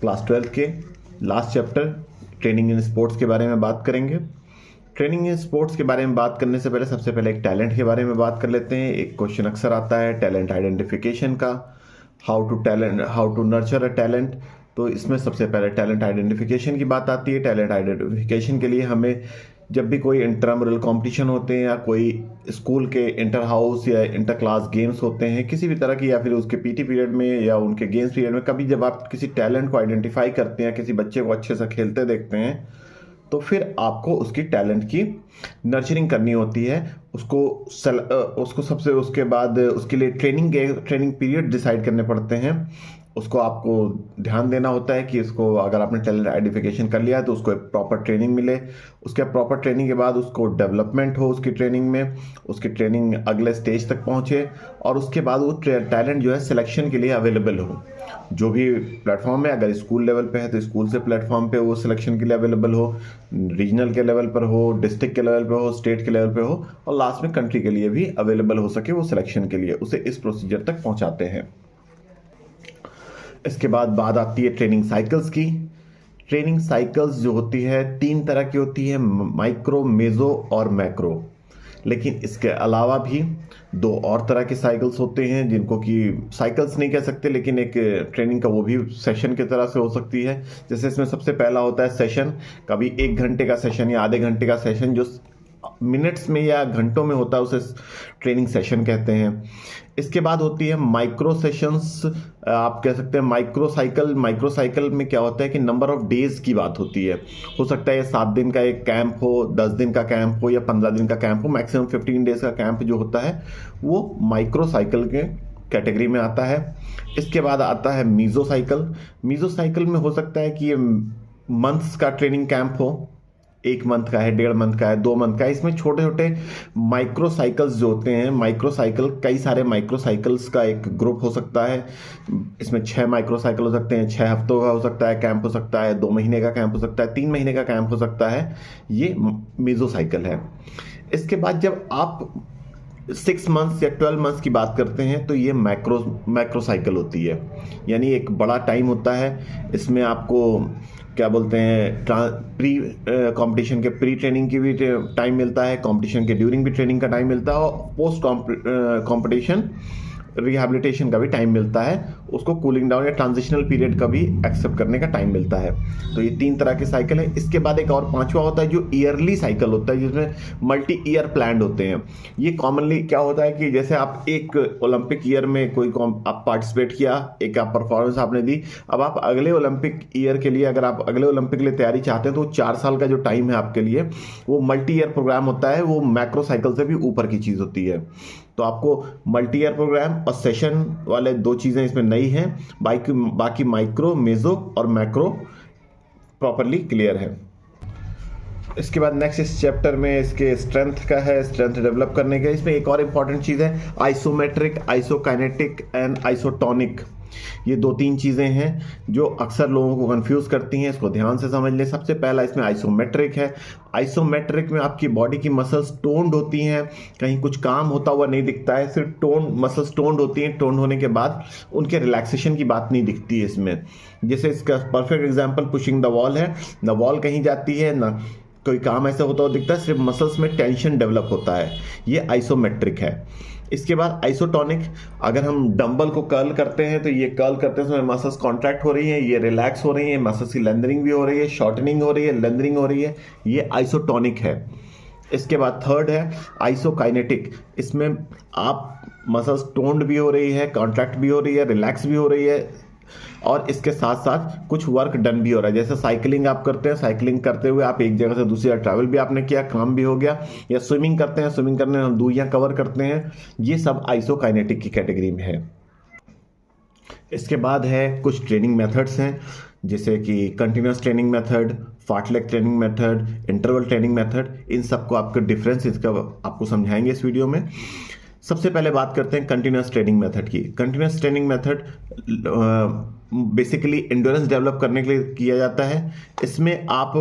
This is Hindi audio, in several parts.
क्लास 12 के last chapter training in sports के बारे में बात करेंगे। ट्रेनिंग इन स्पोर्ट्स के बारे में बात करने से पहले सबसे पहले एक टैलेंट के बारे में बात कर लेते हैं। एक क्वेश्चन अक्सर आता है टैलेंट आइडेंटिफिकेशन का, how to nurture a talent. तो इसमें सबसे पहले टैलेंट आइडेंटिफिकेशन की बात आती है। टैलेंट आइडेंटिफिकेशन के लिए हमें जब भी कोई इंट्रामुरल कंपटीशन होते हैं या कोई स्कूल के इंटर हाउस या इंटर क्लास गेम्स होते हैं किसी भी तरह की, या फिर उसके पीटी पीरियड में या उनके गेम्स पीरियड में, कभी जब आप किसी टैलेंट को आइडेंटिफाई करते हैं, किसी बच्चे को अच्छे से खेलते देखते हैं, तो फिर आपको उसकी टैलेंट की नर्चरिंग करनी होती है। उसको सबसे उसके बाद उसके लिए ट्रेनिंग पीरियड डिसाइड करने पड़ते हैं। उसको आपको ध्यान देना होता है कि इसको अगर आपने टैलेंट आइडेंटिफिकेशन कर लिया है तो उसको एक प्रॉपर ट्रेनिंग मिले। उसके प्रॉपर ट्रेनिंग के बाद उसको डेवलपमेंट हो उसकी ट्रेनिंग में, उसकी ट्रेनिंग अगले स्टेज तक पहुंचे और उसके बाद वो टैलेंट जो है सिलेक्शन के लिए अवेलेबल हो। जो भी प्लेटफॉर्म है, अगर स्कूल लेवल पे है तो स्कूल से प्लेटफॉर्म पे वो सिलेक्शन के लिए अवेलेबल हो, रीजनल के लेवल पर हो, डिस्ट्रिक्ट के लेवल पे हो, स्टेट के लेवल पे हो और लास्ट में कंट्री के लिए भी अवेलेबल हो सके वो सिलेक्शन के लिए, उसे इस प्रोसीजर तक पहुंचाते हैं। इसके बाद बात आती है ट्रेनिंग साइकिल्स की। ट्रेनिंग साइकिल्स जो होती है 3 तरह की होती है, माइक्रो, मेजो और मैक्रो। लेकिन इसके अलावा भी 2 और तरह के साइकिल्स होते हैं जिनको कि साइकिल्स नहीं कह सकते, लेकिन एक ट्रेनिंग का वो भी सेशन की तरह से हो सकती है। जैसे इसमें सबसे पहला होता है सेशन, कभी 1 घंटे का सेशन या आधे घंटे का सेशन जो मिनट्स में या घंटों में होता है उसे ट्रेनिंग सेशन कहते हैं। इसके बाद होती है माइक्रो सेशंस, आप कह सकते हैं माइक्रो साइकिल। माइक्रो साइकिल में क्या होता है कि नंबर ऑफ डेज की बात होती है। हो सकता है 7 दिन का एक कैंप हो, 10 दिन का कैंप हो या 15 दिन का कैंप हो, मैक्सिमम 15 डेज का कैंप जो होता है वो माइक्रो साइकिल के कैटेगरी में आता है। इसके बाद आता है मीजो साइकिल। मीजो साइकिल में हो सकता है कि ये मंथ्स का ट्रेनिंग कैंप हो, 1 मंथ का है, 1.5 मंथ का है, 2 मंथ का है। इसमें छोटे छोटे माइक्रो साइकिल्स जो होते हैं, माइक्रो साइकिल, कई सारे माइक्रो साइकिल्स का एक ग्रुप हो सकता है। इसमें 6 माइक्रो साइकिल हो सकते हैं, 6 हफ्तों का हो सकता है कैंप, हो सकता है 2 महीने का कैंप, हो सकता है 3 महीने का कैंप हो सकता है। ये मीजो साइकिल है। इसके बाद जब आप 6 मंथ्स या 12 मंथ्स की बात करते हैं तो ये मैक्रो साइकिल होती है, यानी एक बड़ा टाइम होता है। इसमें आपको क्या बोलते हैं, प्री कंपटीशन के प्री ट्रेनिंग की भी टाइम मिलता है, कंपटीशन के ड्यूरिंग भी ट्रेनिंग का टाइम मिलता है और पोस्ट कंपटीशन रिहैबिलिटेशन का भी टाइम मिलता है, उसको कूलिंग डाउन या ट्रांजिशनल पीरियड का भी एक्सेप्ट करने का टाइम मिलता है। तो ये 3 तरह के साइकिल है। इसके बाद एक और 5वां होता है जो ईयरली साइकिल होता है, जिसमें मल्टी ईयर प्लान्ड होते हैं। ये कॉमनली क्या होता है कि जैसे आप एक ओलंपिक ईयर में कोई आप पार्टिसिपेट किया, एक आप परफॉर्मेंस आपने दी, अब आप अगले ओलंपिक ईयर के लिए, अगर आप अगले ओलंपिक के लिए तैयारी चाहते हैं तो 4 साल का जो टाइम है आपके लिए वो मल्टी ईयर प्रोग्राम होता है। वो मैक्रो साइकिल से भी ऊपर की चीज़ होती है। तो आपको मल्टी ईयर प्रोग्राम और सेशन वाले 2 चीज़ें इसमें नई हैं, बाकी माइक्रो, मेजो और मैक्रो प्रॉपरली क्लियर है। इसके बाद नेक्स्ट इस चैप्टर में इसके स्ट्रेंथ का है, स्ट्रेंथ डेवलप करने का। इसमें एक और इंपॉर्टेंट चीज़ है आइसोमेट्रिक, आइसोकाइनेटिक एंड आइसोटोनिक। ये 2-3 चीज़ें हैं जो अक्सर लोगों को कंफ्यूज करती हैं, इसको ध्यान से समझ लें। सबसे पहला इसमें आइसोमेट्रिक है। आइसोमेट्रिक में आपकी बॉडी की मसल्स टोन्ड होती हैं, कहीं कुछ काम होता हुआ नहीं दिखता है, सिर्फ मसल्स टोन्ड होती हैं। टोन्ड होने के बाद उनके रिलैक्सेशन की बात नहीं दिखती है इसमें। जैसे इसका perfect example pushing the wall है, ना वॉल कहीं जाती है ना कोई काम ऐसा होता हुआ दिखता है, सिर्फ मसल्स में टेंशन डेवलप होता है। ये आइसोमेट्रिक है। इसके बाद आइसोटोनिक, अगर हम डंबल को कर्ल करते हैं तो ये कर्ल करते समय मसल्स कॉन्ट्रैक्ट हो रही हैं, ये रिलैक्स हो रही हैं, मसल्स की लेंथनिंग भी हो रही है, शॉर्टनिंग हो रही है, लेंथनिंग हो रही है, ये आइसोटोनिक है। इसके बाद थर्ड है आइसोकाइनेटिक। इसमें आप मसल्स टोन्ड भी हो रही है, कॉन्ट्रैक्ट भी हो रही है, रिलैक्स भी हो रही है और इसके साथ साथ कुछ वर्क डन भी हो रहा है। जैसे साइकिलिंग आप करते हैं, साइकिलिंग करते हुए आप एक जगह से दूसरी जगह ट्रैवल भी आपने किया, काम भी हो गया। या स्विमिंग करते हैं, स्विमिंग करने में हम दूरियां कवर करते हैं, ये सब आइसोकाइनेटिक की कैटेगरी में है। इसके बाद है कुछ ट्रेनिंग मेथड्स हैं, जैसे कि continuous training method, fartlek training method, interval training method. इन सबको आपको डिफरेंस इसका आपको समझाएंगे इस वीडियो में। सबसे पहले बात करते हैं कंटिन्यूस ट्रेनिंग मेथड की। Continuous training method basically endurance develop करने के लिए किया जाता है। इसमें आप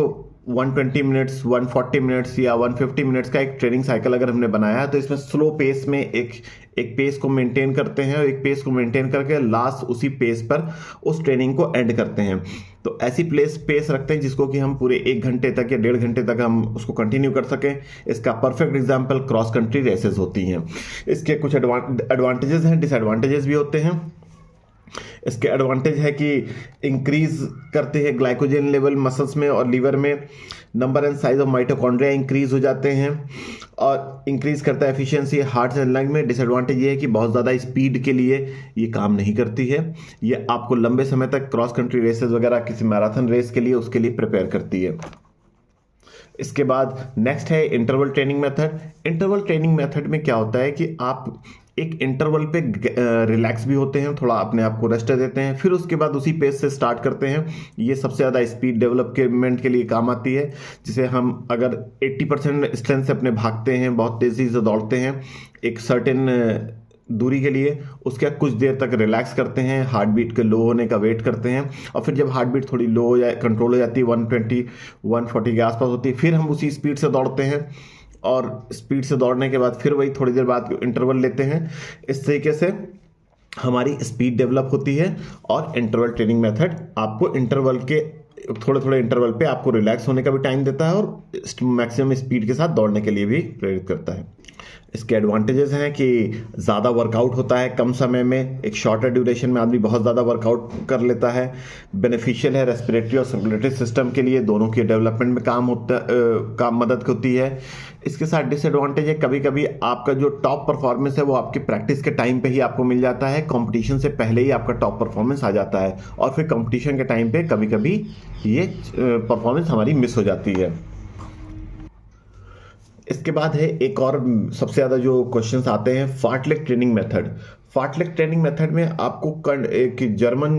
120 मिनट्स, 140 मिनट्स या 150 मिनट्स का एक ट्रेनिंग साइकिल अगर हमने बनाया है तो इसमें स्लो पेस में एक पेस को मेंटेन करते हैं और एक पेस को मेंटेन करके लास्ट उसी पेस पर उस ट्रेनिंग को एंड करते हैं। तो ऐसी पेस रखते हैं जिसको कि हम पूरे 1 घंटे तक या 1.5 घंटे तक हम उसको कंटिन्यू कर सकें। इसका perfect example cross country races होती हैं। इसके कुछ एडवांटेजेस हैं, डिसएडवांटेजेस भी होते हैं। इसके एडवांटेज है कि इंक्रीज करते हैं ग्लाइकोजन लेवल मसल्स में और लीवर में, number and size of mitochondria increase हो जाते हैं और इंक्रीज करता है एफिशिएंसी हार्ट एंड लंग में। डिसएडवांटेज ये है कि बहुत ज़्यादा स्पीड के लिए ये काम नहीं करती है। ये आपको लंबे समय तक क्रॉस कंट्री रेसेस वगैरह किसी मैराथन रेस के लिए उसके लिए प्रिपेयर करती है। इसके बाद नेक्स्ट है interval training method. Interval training method में क्या होता है कि आप एक इंटरवल पे रिलैक्स भी होते हैं, थोड़ा अपने आप को रेस्ट देते हैं, फिर उसके बाद उसी पेस से स्टार्ट करते हैं। ये सबसे ज़्यादा स्पीड डेवलपमेंट के लिए काम आती है। जिसे हम अगर 80% स्ट्रेंथ से अपने भागते हैं, बहुत तेज़ी से दौड़ते हैं एक सर्टेन दूरी के लिए, उसके बाद कुछ देर तक रिलैक्स करते हैं, हार्ट बीट के लो होने का वेट करते हैं और फिर जब हार्ट बीट थोड़ी लो या कंट्रोल हो जाती है 120 140 के आसपास होती है, फिर हम उसी स्पीड से दौड़ते हैं और स्पीड से दौड़ने के बाद फिर वही थोड़ी देर बाद इंटरवल लेते हैं। इस तरीके से हमारी स्पीड डेवलप होती है। और इंटरवल ट्रेनिंग मेथड आपको इंटरवल के थोड़े थोड़े इंटरवल पे आपको रिलैक्स होने का भी टाइम देता है और मैक्सिमम स्पीड के साथ दौड़ने के लिए भी प्रेरित करता है। इसके एडवांटेजेस हैं कि ज़्यादा वर्कआउट होता है कम समय में, एक शॉर्टर ड्यूरेशन में आदमी बहुत ज़्यादा वर्कआउट कर लेता है। बेनिफिशियल है रेस्पिरेटरी और सर्कुलेटरी सिस्टम के लिए, दोनों के डेवलपमेंट में काम मदद होती है। इसके साथ डिसएडवांटेज है कभी कभी आपका जो टॉप परफॉर्मेंस है वो आपकी प्रैक्टिस के टाइम पे ही आपको मिल जाता है, कंपटीशन से पहले ही आपका टॉप परफॉर्मेंस आ जाता है और फिर कंपटीशन के टाइम पे कभी कभी ये परफॉर्मेंस हमारी मिस हो जाती है। इसके बाद है एक और सबसे ज़्यादा जो क्वेश्चंस आते हैं, फार्टलेग training method. Fartlek training method में आपको एक जर्मन